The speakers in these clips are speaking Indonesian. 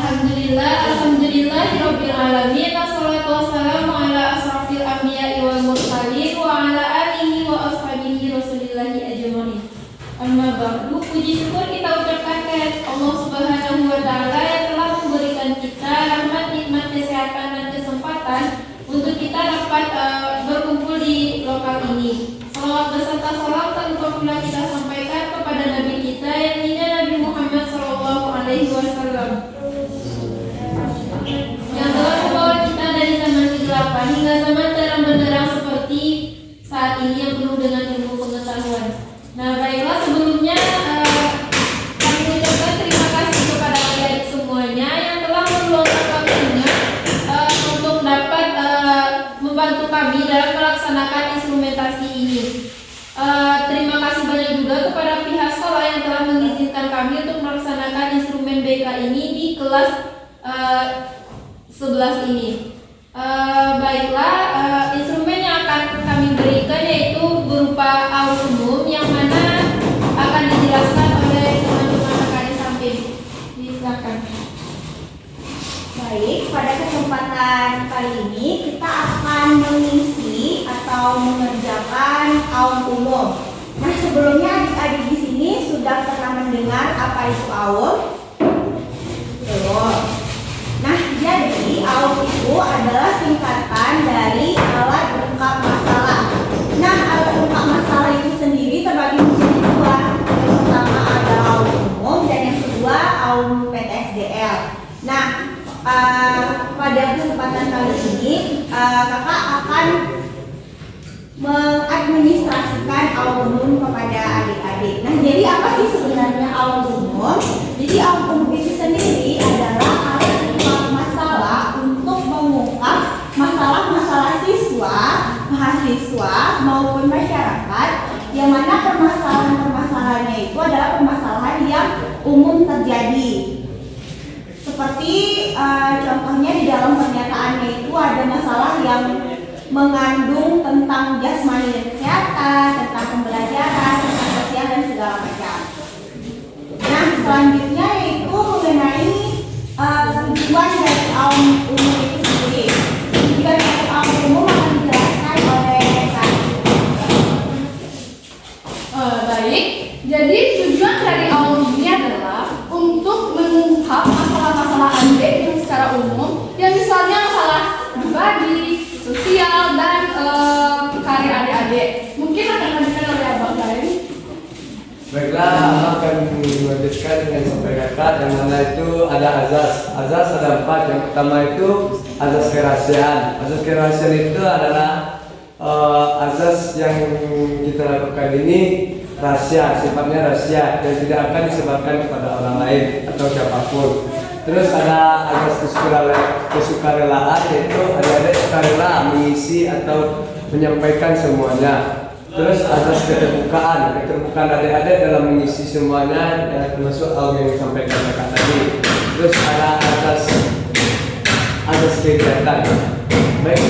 Alhamdulillahirabbil alamin. Wassalatu wassalamu ala asrafil anbiya'i wal mursalin wa ala alihi wa ashabihi rasulillahi ajmain. Amma ba'du. Puji syukur kita ucapkan kepada Allah Subhanahu wa taala yang telah memberikan kita rahmat, nikmat, kesehatan dan kesempatan untuk kita dapat berkumpul di lokal ini. Salawat beserta salam tanpa pula kita sampaikan kepada Nabi kita yang mulia Nabi Muhammad sallallahu alaihi wasallam, yang telah membawa kita dari zaman kegelapan hingga zaman terang benderang seperti saat ini yang penuh dengan ilmu pengetahuan. Nah, baiklah, sebelumnya kami ucapkan terima kasih kepada adik-adik semuanya yang telah meluangkan waktunya untuk dapat membantu kami dalam melaksanakan instrumentasi ini. Terima kasih banyak juga kepada pihak sekolah yang telah mengizinkan kami untuk melaksanakan instrumen BK ini di kelas 11 ini. Baiklah, instrumen yang akan kami berikan yaitu berupa aul umum yang mana akan dijelaskan oleh teman-teman rekan di samping. Silakan. Baik, pada kesempatan kali ini kita akan mengisi atau mengerjakan aul umum. Nah, sebelumnya adik-adik di sini sudah pernah mendengar apa itu aul? Belum. Nah, jadi aul itu adalah singkatan dari alat ungkap masalah. Nah, alat ungkap masalah itu sendiri terbagi menjadi dua. Yang pertama ada aul umum dan yang kedua aul PTSDL. Nah, pada kesempatan kali ini kakak akan mengadministrasikan aul umum kepada adik-adik. Nah, jadi apa sih sebenarnya aul umum? Jadi aul umum itu sendiri adalah alat ungkap masalah untuk mengungkap masalah-masalah siswa, mahasiswa maupun masyarakat, yang mana permasalahan-permasalahannya itu adalah permasalahan yang umum terjadi. Seperti contohnya di dalam pernyataannya itu ada masalah yang mengandung tentang jasmani dan kesehatan, tentang pembelajaran, tentang sosial dan segala macam. Nah, selanjutnya yaitu mengenai tujuan dari aul umum itu sendiri. Tujuan dari aul umum akan dijelaskan oleh Kak. Baik, jadi tujuan dari aul ini adalah untuk mengungkap masalah-masalah adik yang secara umum, yang misalnya masalah pribadi, sosial, dan karir adik-adik. Mungkin akan dilanjutkan oleh Abang Karim. Baiklah, akan melanjutkan dengan sampai kakak yang mana itu ada azas. Azas ada 4. Yang pertama itu azas kerahasiaan. Azas kerahasiaan itu adalah azas yang kita lakukan ini rahasia, sifatnya rahasia dan tidak akan disebarkan kepada orang lain atau siapapun. Terus ada azas kesukarelaan, yaitu adik-adik sukarela mengisi atau menyampaikan semuanya. Terus azas keterbukaan adik-adik dalam mengisi semuanya, termasuk aul yang disampaikan kakak tadi. Terus ada azas kegiatan. Baik,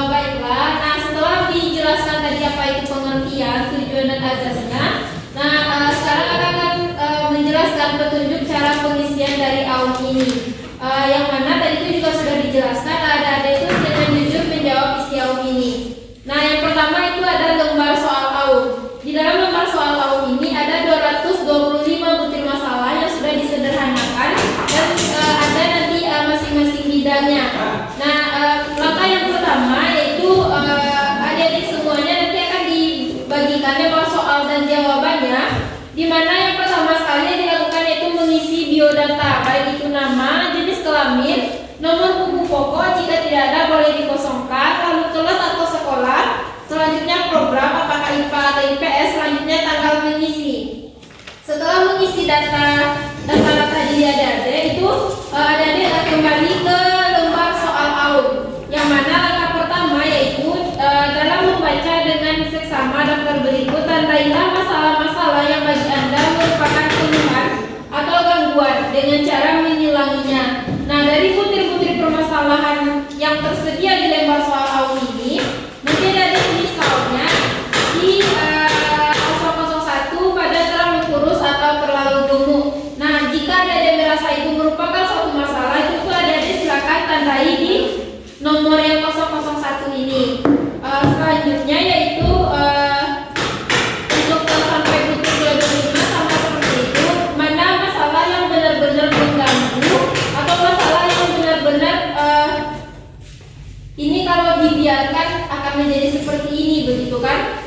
Baiklah, nah setelah dijelaskan tadi apa itu pengertian, tujuan dan azasnya, nah sekarang akan menjelaskan petunjuk cara pengisian dari aul ini. Yang mana tadi itu juga sudah dijelaskan, ada itu dengan jujur menjawab isi aul ini. Nah, yang pertama itu ada lembar soal aul. Di dalam lembar soal aul ini ada 225 butir masalah yang sudah disederhanakan dan ada nanti masing-masing bidangnya. Nah, langkah yang pertama yaitu adik-adik semuanya nanti akan dibagikan lembar soal dan jawabannya, di mana yang pertama sekali yang dilakukan yaitu mengisi biodata, baik itu nama, jenis kelamin, nomor buku pokok, jika tidak ada boleh dikosongkan, lalu kelas atau sekolah, selanjutnya program apakah IPA atau IPS, selanjutnya tanggal mengisi. Setelah mengisi data tadi adik-adik itu adik-adik kembali ke lembar soal aul, yang mana langkah pertama yaitu dalam membaca dengan seksama daftar berikut, tandailah masalah-masalah yang bagi Anda merupakan keluhan atau gangguan dengan cara menyilanginya. Nah, dari butir-butir permasalahan yang tersedia di lembar soal aul ini, nanti dari misalnya di 001 pada terlalu kurus atau terlalu gemuk. nomor yang 001 ini. Selanjutnya yaitu untuk sampai butuh 25 sama seperti itu, mana masalah yang benar-benar mengganggu atau masalah yang benar-benar ini kalau dibiarkan akan menjadi seperti ini, begitu kan?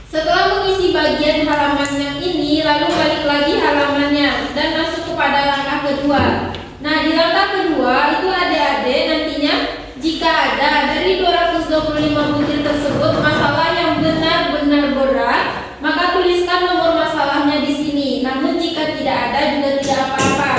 Setelah mengisi bagian halaman yang ini, lalu balik lagi halamannya dan masuk kepada langkah kedua. Nah, di langkah kedua itu adik-adik nantinya jika ada dari 225 butir tersebut masalah yang benar-benar berat, maka tuliskan nomor masalahnya di sini. Namun jika tidak ada juga tidak apa-apa.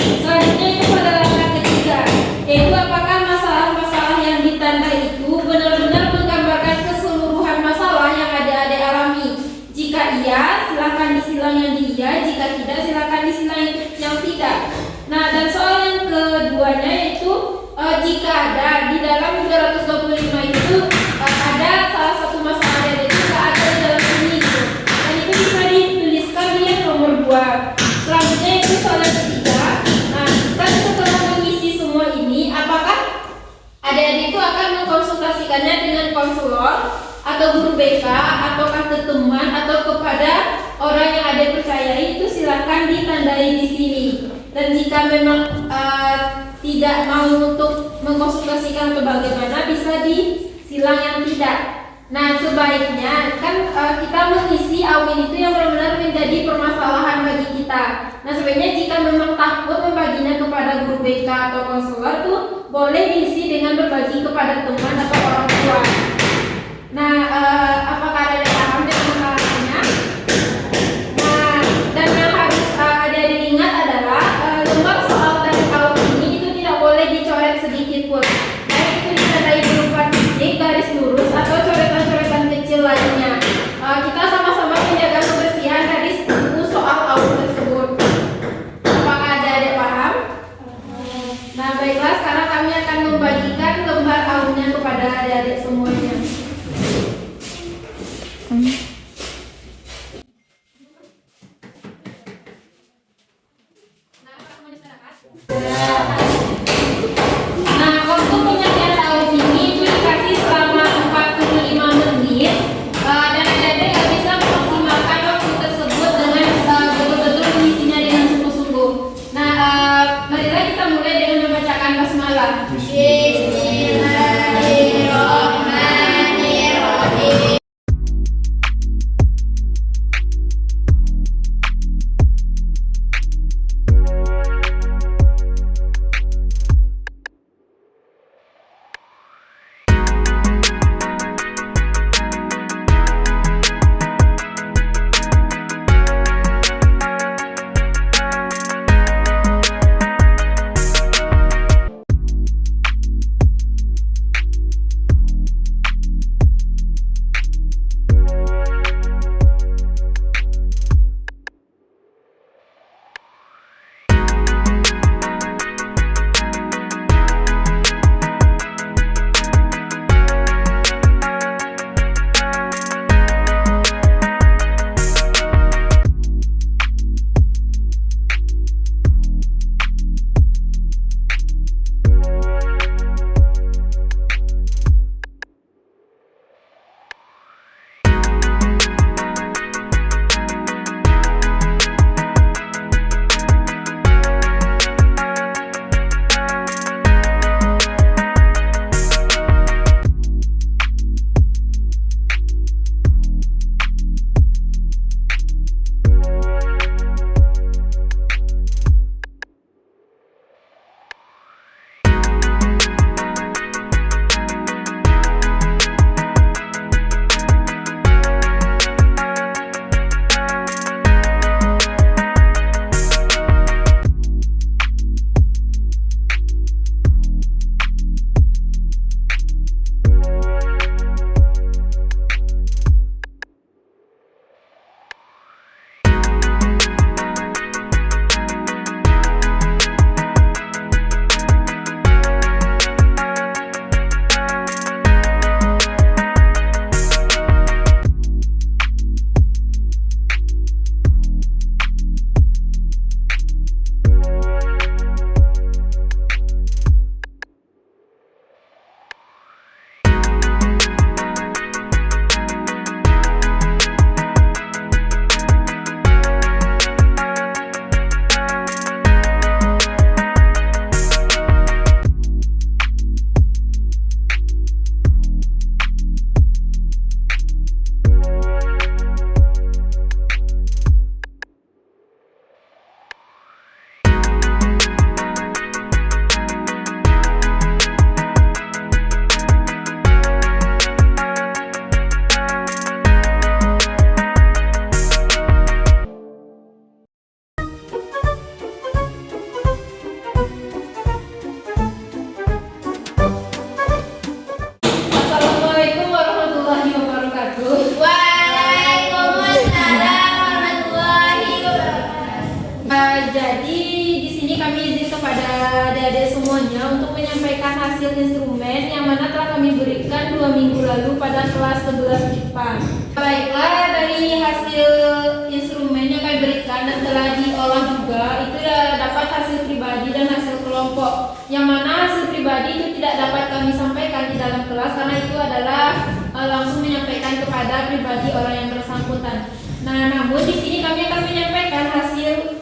Selanjutnya itu pada langkah ketiga, yaitu apakah masalah-masalah yang ditanda itu benar-benar menggambarkan keseluruhan masalah yang adik-adik alami. Jika iya, silakan disilang yang di iya. Jika tidak, silakan disilang yang tidak. Nah, dan soal yang keduanya yaitu jika ada di dalam 225 itu ada salah satu masalah yang itu tidak ada di dalam ini gitu. Dan itu bisa dituliskan di yang nomor 2. Selanjutnya itu soal yang ketiga. Nah, kan setelah mengisi semua ini, apakah adik-adik itu akan mengkonsultasikannya dengan konselor atau guru BK ataukah ke teman atau kepada orang yang adik percayai, itu silakan ditandai di sini. Dan jika memang tidak mau untuk mengkonsultasikan atau bagaimana, bisa disilang yang tidak. Nah, sebaiknya kan kita mengisi awin itu yang benar-benar menjadi permasalahan bagi kita. Nah, sebaiknya jika memang takut membaginya kepada guru BK atau konselor tuh boleh diisi dengan berbagi kepada teman atau orang tua. Nah, apakah ada yang paham dengan masalahnya? Nah, dan yang harus adik-adik ingat adalah lembar soal dari awal ini itu tidak boleh dicoret sedikit pun. Baik itu ditandai berupa titik, garis lurus atau coretan-coretan kecil lainnya. Kita sama-sama menjaga kebersihan dari buku soal awal tersebut. Apakah adik-adik paham? Nah, baiklah, sekarang kami akan membagikan lembar awalnya kepada adik-adik semuanya. Nah, waktu penyajian tahun ini itu dikasih selama 45 menit dan adik-adik nggak bisa memaksimalkan waktu tersebut dengan betul-betul mengisinya dengan sungguh-sungguh. Nah, marilah kita mulai dengan membacakan basmalah. Bismillahirrahmanirrahim. Jadi di sini kami izin kepada adik-adik semuanya untuk menyampaikan hasil instrumen yang mana telah kami berikan 2 minggu lalu pada kelas 11 IPA. Baiklah, dari hasil instrumen yang kami berikan dan telah diolah juga, itu dapat hasil pribadi dan hasil kelompok. Yang mana hasil pribadi itu tidak dapat kami sampaikan di dalam kelas karena itu adalah langsung menyampaikan kepada pribadi orang yang bersangkutan. Nah, namun di sini kami akan menyampaikan hasil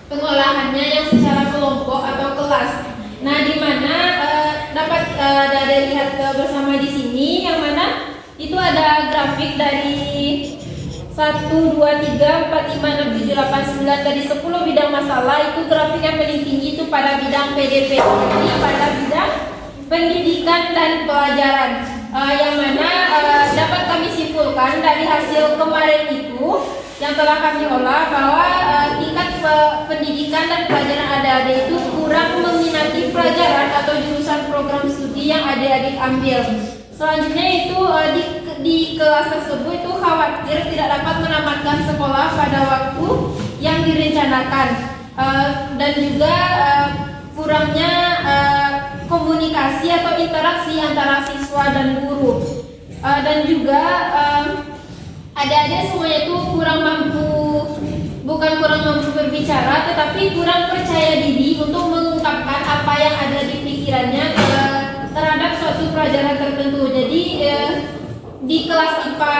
pengolahannya yang secara kelompok atau kelas. Nah, di mana dapat ada lihat bersama di sini, yang mana itu ada grafik dari 1, 2, 3, 4, 5, 6, 7, 8, 9 dari 10 bidang masalah. Itu grafik yang paling tinggi itu pada bidang PDP, jadi pada bidang pendidikan dan pelajaran. Yang mana dapat kami simpulkan dari hasil kemarin itu yang telah kami olah bahwa tingkat pendidikan dan pelajaran adik-adik itu kurang meminati pelajaran atau jurusan program studi yang adik-adik ambil. Selanjutnya itu di kelas tersebut itu khawatir tidak dapat menamatkan sekolah pada waktu yang direncanakan, dan juga kurangnya komunikasi atau interaksi antara siswa dan guru, dan juga adik-adik semuanya itu bukan kurang mampu berbicara, tetapi kurang percaya diri untuk mengungkapkan apa yang ada di pikirannya terhadap suatu pelajaran tertentu. Jadi di kelas IPA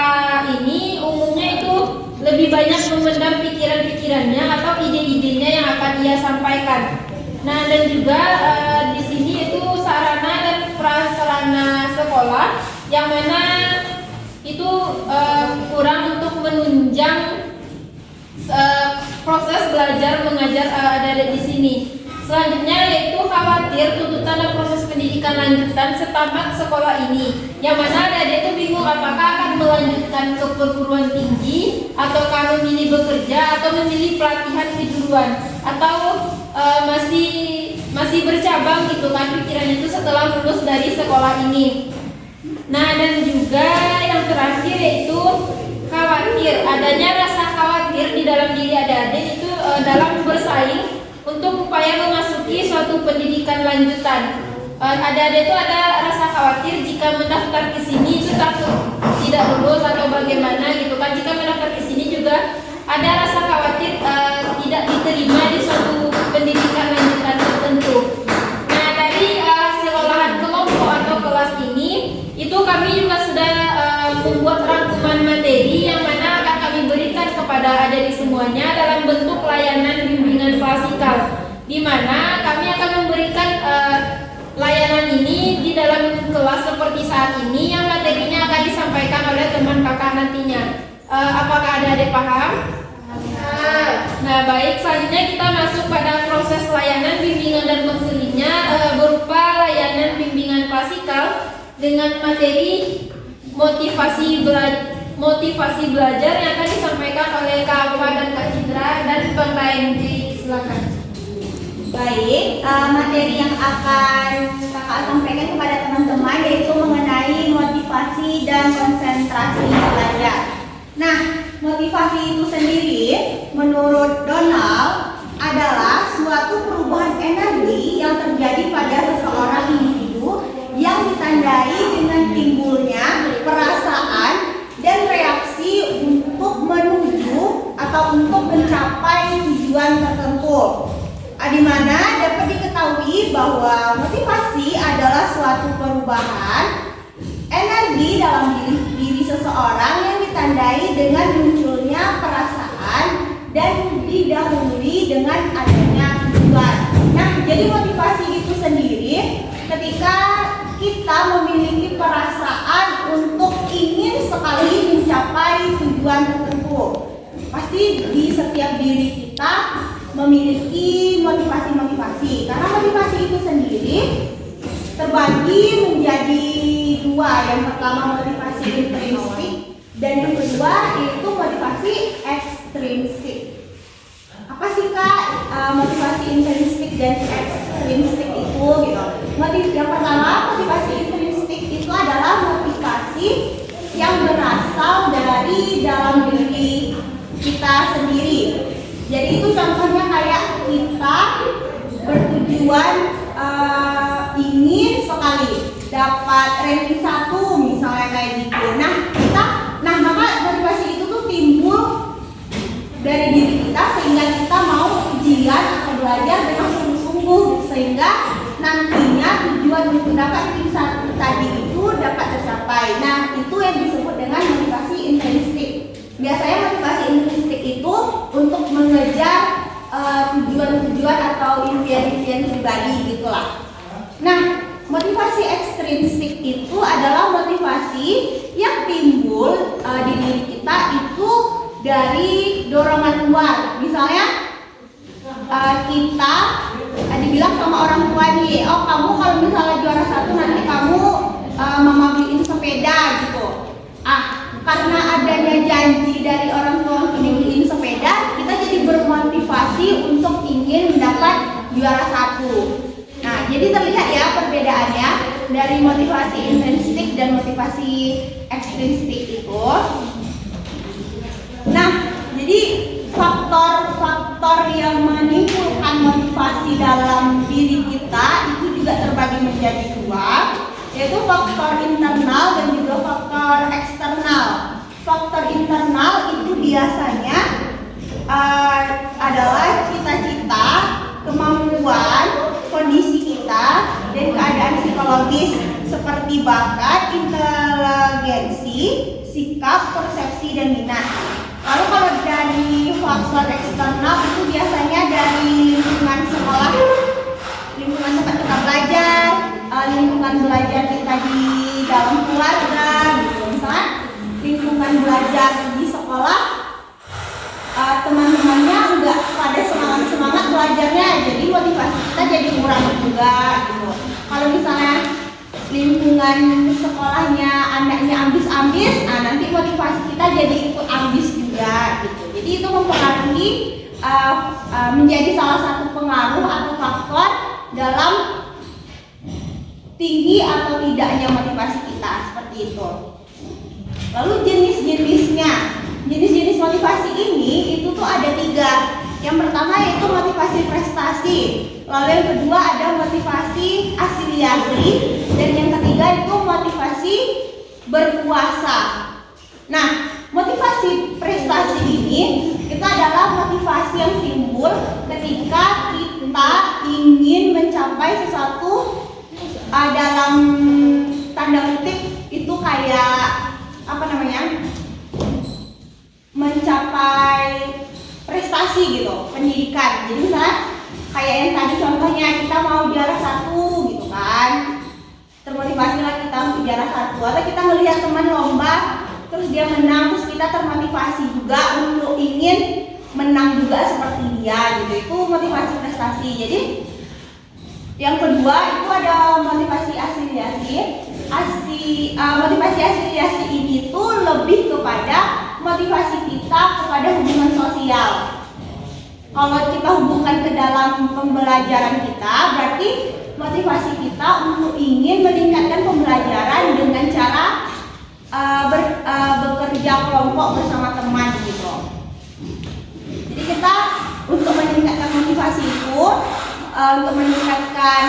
ini umumnya itu lebih banyak memendam pikiran-pikirannya atau ide-idenya yang akan ia sampaikan. Nah, dan juga di sini itu sarana dan prasarana sekolah yang mana itu kurang untuk menunjang proses belajar mengajar adik-adik di sini. Selanjutnya yaitu khawatir tuntutan dan proses pendidikan lanjutan setamat sekolah ini, yang mana adik-adik itu bingung apakah akan melanjutkan ke perguruan tinggi atau memilih bekerja atau memilih pelatihan kejuruan atau masih bercabang gitu kan pikirannya itu setelah lulus dari sekolah ini. Nah, dan juga yang terakhir yaitu khawatir, adanya rasa khawatir di dalam diri adik-adik itu dalam bersaing untuk upaya memasuki suatu pendidikan lanjutan. Adik-adik itu ada rasa khawatir jika mendaftar ke sini itu takut tidak lulus atau bagaimana gitu kan. Jika mendaftar ke sini juga ada rasa khawatir tidak diterima di suatu pendidikan lanjutan tertentu. Nah, dari hasil olahan kelompok atau kelas ini itu kami juga sudah membuat rangkuman materi yang mana akan kami berikan kepada adik-adik semuanya dalam bentuk layanan bimbingan klasikal, di mana kami akan memberikan layanan ini di dalam kelas seperti saat ini yang materinya akan disampaikan oleh teman kakak nantinya. Apakah adik-adik paham? Nah, baik, selanjutnya kita masuk pada proses layanan bimbingan dan konselingnya berupa layanan bimbingan klasikal dengan materi motivasi belajar yang akan disampaikan oleh Kak Alfa dan Kak Citra dan Bang Raindi. Silakan. Baik, materi yang akan kakak sampaikan kepada teman-teman yaitu mengenai motivasi dan konsentrasi belajar. Nah, motivasi itu sendiri menurut Donald adalah suatu perubahan energi yang terjadi pada seseorang individu yang ditandai dengan timbulnya perasaan dan reaksi untuk menuju atau untuk mencapai tujuan tertentu. Di mana dapat diketahui bahwa motivasi adalah suatu perubahan energi dalam diri seseorang yang ditandai dengan munculnya perasaan dan didahului dengan adanya tujuan. Nah, jadi motivasi itu sendiri ketika kita memiliki perasaan untuk ingin sekali mencapai tujuan tertentu. Pasti di setiap diri kita memiliki motivasi-motivasi, karena motivasi itu sendiri terbagi menjadi dua. Yang pertama motivasi intrinsik dan yang kedua itu motivasi ekstrinsik. Apa sih Kak motivasi intrinsik dan ekstrinsik itu gitu? Yang pertama motivasi intrinsik itu adalah motivasi yang berasal dari dalam diri kita sendiri. Jadi itu contohnya kayak kita bertujuan ingin sekali dapat ranking 1 misalnya kayak gitu. Nah maka motivasi itu tuh timbul dari diri kita sehingga kita mau ujian atau belajar dengan sungguh-sungguh sehingga nantinya tujuan untuk dapat ranking 1 tadi itu dapat tercapai. Nah itu yang disebut dengan motivasi intrinsik. Biasanya motivasi intrinsik itu untuk mengejar tujuan-tujuan atau impian-impian pribadi gitulah. Nah, motivasi ekstrinsik itu adalah motivasi yang timbul di diri kita itu dari dorongan luar. Misalnya kita dibilang sama orang tua nih, oh kamu kalau misalnya juara 1 nanti kamu mama beliin sepeda gitu. Karena adanya janji dari orang tua untuk dibeliin sepeda, kita jadi bermotivasi untuk ingin mendapat juara 1. Nah, jadi terlihat ya perbedaannya dari motivasi intrinsik dan motivasi ekstrinsik itu. Nah, jadi faktor-faktor yang menimbulkan motivasi dalam diri kita itu juga terbagi menjadi 2. Yaitu faktor internal dan juga faktor eksternal. Faktor internal itu biasanya adalah cita-cita, kemampuan, kondisi kita, dan keadaan psikologis seperti bakat, inteligensi, sikap, persepsi, dan minat. Lalu kalau dari faktor eksternal itu biasanya dari lingkungan sekolah, lingkungan tempat kita belajar, lingkungan belajar kita di dalam keluarga gitu. Misalnya lingkungan belajar di sekolah, teman-temannya enggak pada semangat belajarnya, jadi motivasi kita jadi kurang juga gitu. Kalau misalnya lingkungan sekolahnya anaknya ambis-ambis, nanti motivasi kita jadi ikut ambis juga gitu. Jadi itu mempengaruhi menjadi salah satu pengaruh atau faktor dalam tinggi atau tidaknya motivasi kita, seperti itu. Lalu jenis-jenis motivasi ini itu tuh ada 3. Yang pertama yaitu motivasi prestasi, lalu yang kedua ada motivasi afiliasi, dan yang ketiga itu motivasi berkuasa. Nah, motivasi prestasi ini itu adalah motivasi yang timbul ketika kita ingin mencapai sesuatu dalam tanda kutip itu kayak mencapai prestasi gitu, pendidikan. Jadi misalnya kayak yang tadi contohnya kita mau juara 1 gitu kan, termotivasi lah kita untuk juara 1, atau kita melihat teman lomba terus dia menang, terus kita termotivasi juga untuk ingin menang juga seperti dia gitu. Itu motivasi prestasi. Jadi yang kedua itu ada motivasi afiliasi. Motivasi afiliasi ini tuh lebih kepada motivasi kita kepada hubungan sosial. Kalau kita hubungkan ke dalam pembelajaran kita, berarti motivasi kita untuk ingin meningkatkan pembelajaran dengan cara bekerja kelompok bersama teman gitu. Jadi kita untuk meningkatkan motivasi itu, untuk meningkatkan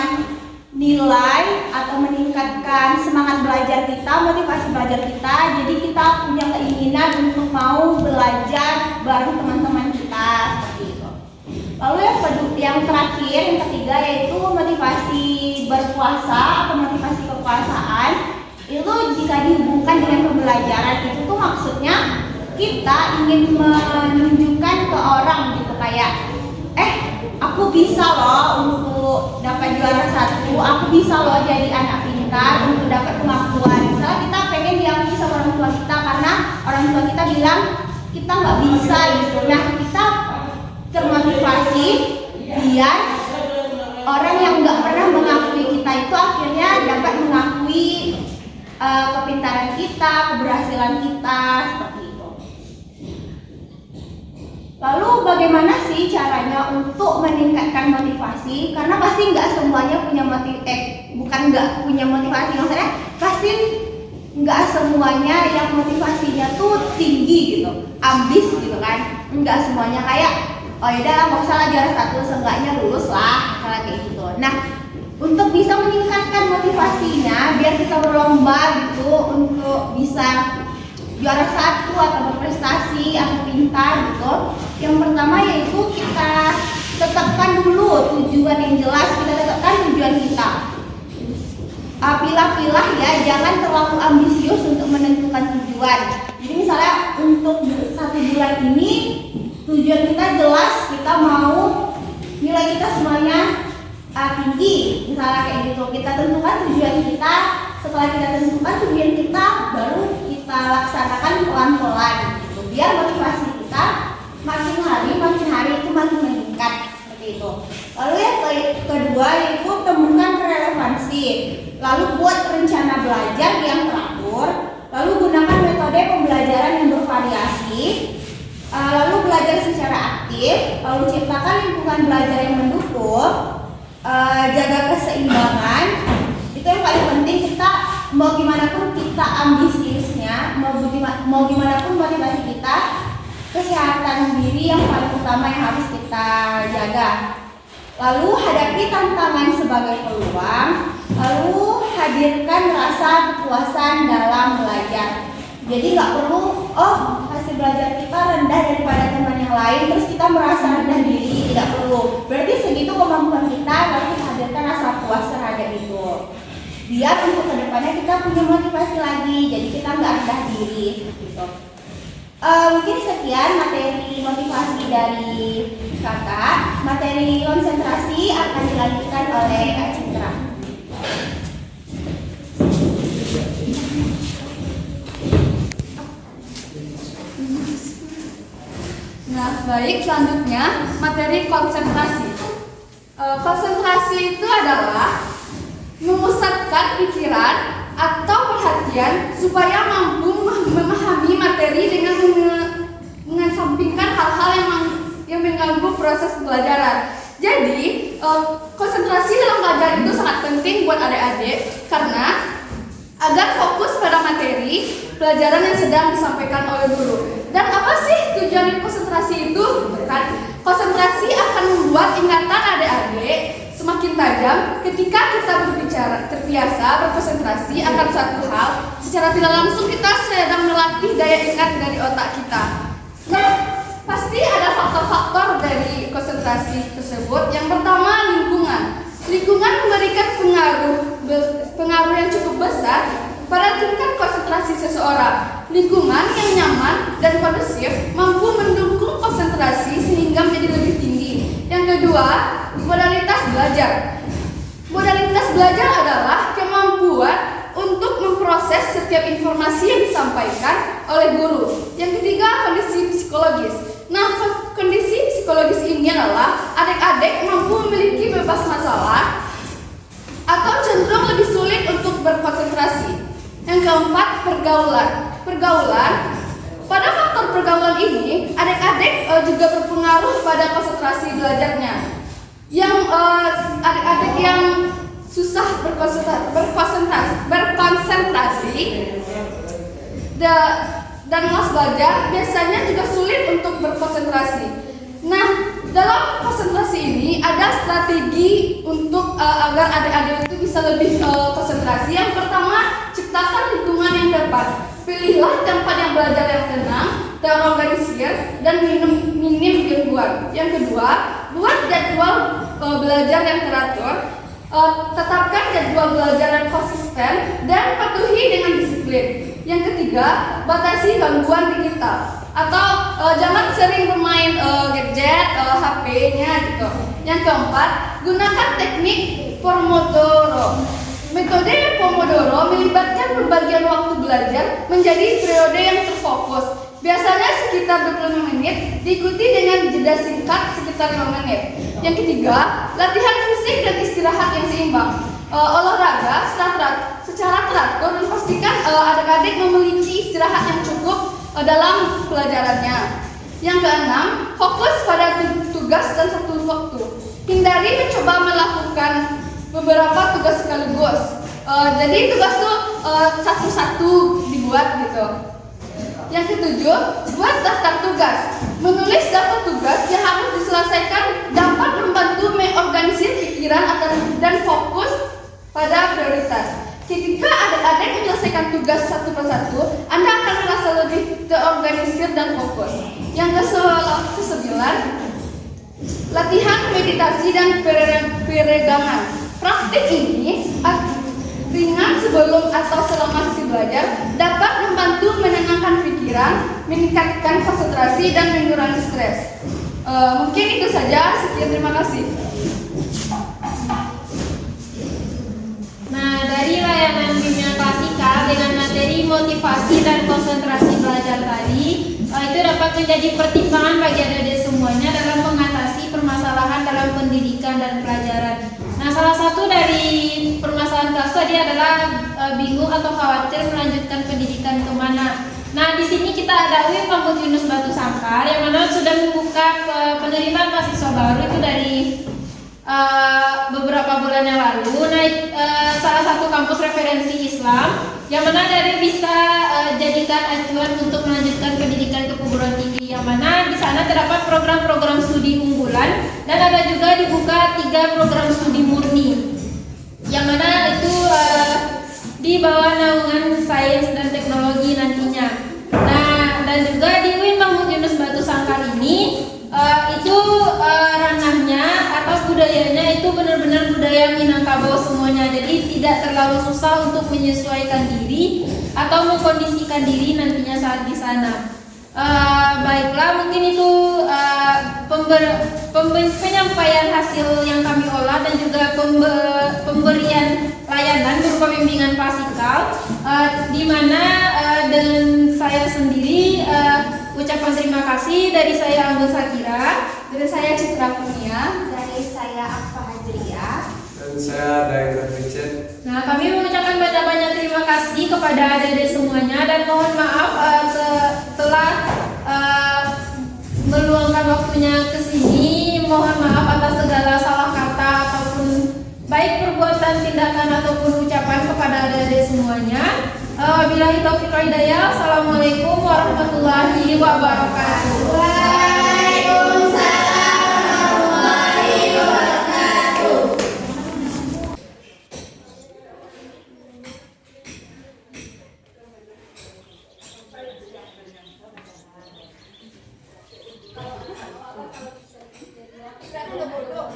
nilai atau meningkatkan semangat belajar kita, motivasi belajar kita, jadi kita punya keinginan untuk mau belajar bareng teman-teman kita, seperti itu. Lalu yang terakhir, yang ketiga yaitu motivasi berkuasa atau motivasi kekuasaan. Itu jika dihubungkan dengan pembelajaran, itu tuh maksudnya kita ingin menunjukkan ke orang gitu, kayak aku bisa loh untuk dapat juara 1, aku bisa loh jadi anak pintar untuk dapat pengakuan. Misalnya kita pengen diakui sama orang tua kita karena orang tua kita bilang kita nggak bisa gitu. Nah, kita termotivasi biar orang yang nggak pernah mengakui kita itu akhirnya dapat mengakui kepintaran kita, keberhasilan kita, seperti itu. Lalu bagaimana sih caranya untuk meningkatkan motivasi? Karena pasti nggak semuanya punya motivasi, maksudnya pasti nggak semuanya yang motivasinya tuh tinggi gitu, ambis gitu kan. Nggak semuanya, kayak oh ya udah nggak usah lah juara 1, seenggaknya lulus lah, misalnya kayak gitu. Nah, untuk bisa meningkatkan motivasinya biar kita berlomba gitu untuk bisa juara 1 atau berprestasi atau pintar gitu, yang pertama yaitu kita tetapkan dulu tujuan yang jelas. Kita tetapkan tujuan kita, pilah-pilah ya, jangan terlalu ambisius untuk menentukan tujuan. Jadi misalnya untuk 1 bulan ini tujuan kita jelas, kita mau nilai kita semuanya tinggi, misalnya kayak gitu. Kita tentukan tujuan kita, setelah kita tentukan tujuan kita, baru kita laksanakan pelan-pelan gitu, biar motivasi kita makin hari itu makin meningkat seperti itu. Lalu yang kedua yaitu temukan relevansi, lalu buat rencana belajar yang teratur, lalu gunakan metode pembelajaran yang bervariasi, lalu belajar secara aktif, lalu ciptakan lingkungan belajar yang mendukung, jaga keseimbangan. Itu yang paling penting. Kita mau gimana pun kita ambisiusnya, mau gimana pun motivasi kita, kesehatan diri yang paling utama yang harus kita jaga. Lalu hadapi tantangan sebagai peluang, lalu hadirkan rasa kepuasan dalam belajar. Jadi nggak perlu hasil belajar kita rendah daripada teman yang lain terus kita merasa rendah diri, tidak perlu. Berarti segitu kemampuan kita, lalu kita hadirkan rasa puas terhadap itu. Biar untuk kedepannya kita punya motivasi lagi, jadi kita nggak rendah diri gitu. Mungkin sekian materi motivasi dari kakak. Materi konsentrasi akan dilanjutkan oleh Kak Citra. Nah, baik, selanjutnya materi konsentrasi. Konsentrasi itu adalah memusatkan pikiran atau perhatian supaya mampu memahami materi dengan mengesampingkan hal-hal yang mengganggu proses pembelajaran. Jadi, konsentrasi dalam belajar itu sangat penting buat adik-adik karena agar fokus pada materi pelajaran yang sedang disampaikan oleh guru. Dan apa sih tujuan konsentrasi itu? Konsentrasi akan membuat ingatan adik-adik semakin tajam ketika kita terbiasa berkonsentrasi akan satu hal. Secara tidak langsung kita sedang melatih daya ingat dari otak kita. Nah, pasti ada faktor-faktor dari konsentrasi tersebut. Yang pertama, lingkungan. Lingkungan memberikan pengaruh yang cukup besar pada tingkat konsentrasi seseorang. Lingkungan yang nyaman dan kondusif mampu mendukung konsentrasi sehingga menjadi lebih tinggi. Yang kedua, modalitas belajar. Modalitas belajar adalah kemampuan untuk memproses setiap informasi yang disampaikan oleh guru. Yang ketiga, kondisi psikologis. Nah, kondisi psikologis ini adalah adik-adik mampu memiliki bebas masalah atau cenderung lebih sulit untuk berkonsentrasi. Yang keempat, pergaulan. Pada faktor pergaulan ini, adik-adik juga berpengaruh pada konsentrasi belajarnya. Yang adik-adik yang susah berkonsentrasi dan malas belajar biasanya juga sulit untuk berkonsentrasi. Nah, dalam konsentrasi ini ada strategi untuk agar adik-adik itu bisa lebih konsentrasi. Yang pertama, ciptakan lingkungan yang tepat. Pilihlah tempat yang belajar yang tenang, terorganisir, dan minim gangguan. Yang kedua, buat jadwal belajar yang teratur. Tetapkan jadwal belajar yang konsisten dan patuhi dengan disiplin. Yang ketiga, batasi gangguan digital atau jangan sering bermain gadget, HP-nya gitu. Yang keempat, gunakan teknik Pomodoro. Metode Pomodoro melibatkan pembagian waktu belajar menjadi periode yang terfokus. Biasanya sekitar 25 menit, diikuti dengan jeda singkat sekitar 5 menit. Yang ketiga, latihan fisik dan istirahat yang seimbang. Olahraga secara teratur dan pastikan adik-adik memiliki istirahat yang cukup dalam pelajarannya. Yang keenam, fokus pada tugas dan satu waktu. Hindari mencoba melakukan beberapa tugas sekaligus. Jadi tugas itu satu-satu dibuat gitu. Yang ketujuh, buat daftar tugas. Menulis daftar tugas yang harus diselesaikan dapat membantu mengorganisir pikiran dan fokus pada prioritas. Ketika adik-adik menyelesaikan tugas satu persatu, Anda akan merasa lebih terorganisir dan fokus. Yang kesembilan, latihan meditasi dan peregangan. Praktik ini ringan sebelum atau selama sesi belajar dapat membantu menenangkan pikiran, meningkatkan konsentrasi dan mengurangi stres. Mungkin itu saja. Sekian, terima kasih. Nah, dari layanan bimbingan klasikal dengan materi motivasi dan konsentrasi belajar tadi, itu dapat menjadi pertimbangan bagi adik-adik semuanya dalam mengatasi permasalahan dalam pendidikan dan pelajaran. Nah, salah satu dari permasalahan kelas tadi adalah bingung atau khawatir melanjutkan pendidikan kemana. Nah, di sini kita ada UIN Kampus Yunus Batu Sangkar yang mana sudah membuka penerimaan mahasiswa baru itu dari beberapa bulan yang lalu. Nah, salah satu kampus referensi Islam yang mana dari bisa jadikan acuan untuk melanjutkan pendidikan ke perguruan tinggi, yang mana di sana terdapat program-program studi unggulan dan ada juga dibuka 3 program studi murni yang mana itu di bawah naungan sains dan teknologi nantinya. Nah, dan juga di UIN Kampus Yunus Batu Sangkar ini itu ranahnya atau budayanya itu benar-benar budaya Minangkabau semuanya. Jadi tidak terlalu susah untuk menyesuaikan diri atau mengkondisikan diri nantinya saat di sana. Baiklah, mungkin itu penyampaian hasil yang kami olah dan juga pemberian layanan berupa bimbingan klasikal, di mana dengan saya sendiri ucapan terima kasih dari saya Anggun Sakira, Dari saya Citra Kurnia. Dari saya Akfa Hajriah. Dan saya Daeng Richard. Nah, kami mengucapkan banyak-banyak terima kasih kepada adik-adik semuanya dan mohon maaf telah meluangkan waktunya ke sini. Mohon maaf atas segala salah kata ataupun baik perbuatan, tindakan ataupun ucapan kepada adik-adik semuanya. Wabillahi taufiq wal hidayah. Assalamualaikum warahmatullahi wabarakatuh. Waalaikumsalam warahmatullahi wabarakatuh. Kita bodoh.